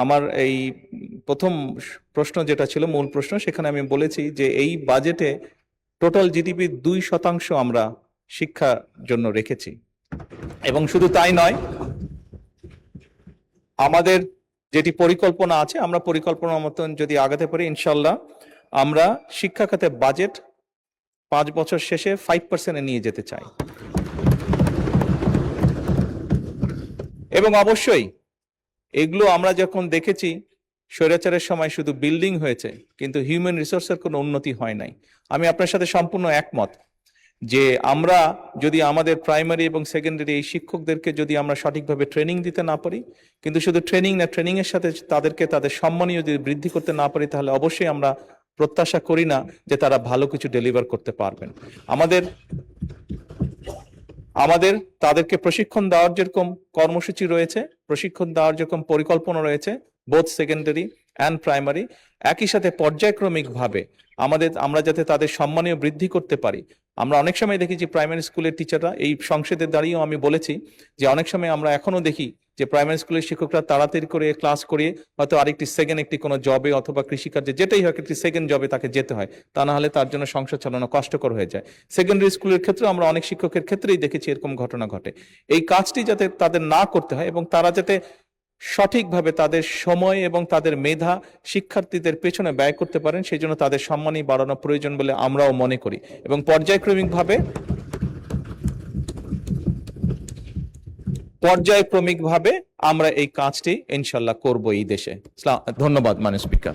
আমার এই প্রথম প্রশ্ন যেটা ছিল মূল প্রশ্ন, সেখানে আমি বলেছি যে এই বাজেটে টোটাল জিডিপির 2% আমরা শিক্ষার জন্য রেখেছি। এবং শুধু তাই নয়, আমাদের যেটি পরিকল্পনা আছে, আমরা পরিকল্পনা মতন যদি আগাতে পারি, ইনশাল্লাহ আমরা শিক্ষা খাতে বাজেট 5 বছর শেষে 5% নিয়ে যেতে চাই। এবং অবশ্যই এগুলো আমরা যখন দেখেছি, স্বৈরাচারের সময় শুধু বিল্ডিং হয়েছে, কিন্তু হিউম্যান রিসোর্সের কোনো উন্নতি হয় নাই। আমি আপনার সাথে সম্পূর্ণ একমত যে আমরা যদি আমাদের প্রাইমারি এবং সেকেন্ডারি এই শিক্ষকদেরকে যদি আমরা সঠিকভাবে ট্রেনিং দিতে না পারি, কিন্তু শুধু ট্রেনিং না, ট্রেনিং এর সাথে তাদেরকে তাদের সম্মানীয় যদি বৃদ্ধি করতে না পারি, তাহলে অবশ্যই আমরা প্রত্যাশা করি না যে তারা ভালো কিছু ডেলিভার করতে পারবেন। আমাদের তাদেরকে প্রশিক্ষণ দেওয়ার যেরকম কর্মসূচি রয়েছে, প্রশিক্ষণ দেওয়ার যেরকম পরিকল্পনা রয়েছে, বোথ সেকেন্ডারি অ্যান্ড প্রাইমারি, একই সাথে পর্যায়ক্রমিকভাবে আমরা যাতে তাদের সম্মানীয় বৃদ্ধি করতে পারি। আমরা অনেক সময় দেখি যে প্রাইমারি স্কুলের টিচাররা, এই সংসদে দাঁড়িয়েও আমি বলেছি যে অনেক সময় আমরা এখনো দেখি যে প্রাইমারি স্কুলের শিক্ষকরা তাড়াতাড়ি করে ক্লাস করিয়ে হয়তো আরেকটি সেকেন্ড একটি কোনো জবে অথবা কৃষিকার্যে যেটাই হোক একটি সেকেন্ড জবে তাকে যেতে হয়, তা না হলে তার জন্য সংসার চালানো কষ্টকর হয়ে যায়। সেকেন্ডারি স্কুলের ক্ষেত্রে আমরা অনেক শিক্ষকের ক্ষেত্রেই দেখেছি এরকম ঘটনা ঘটে। এই কাজটি যাতে তাদের না করতে হয় এবং তারা যাতে সঠিকভাবে তাদের সময় এবং তাদের মেধা শিক্ষার্থীদের পেছনে ব্যয় করতে পারেন, সেই জন্য তাদের সম্মানই বাড়ানো প্রয়োজন বলে আমরাও মনে করি। এবং পর্যায়ক্রমিকভাবে আমরা এই কাজটি ইনশাল্লাহ করব এই দেশে। ধন্যবাদ মাননীয় স্পিকার।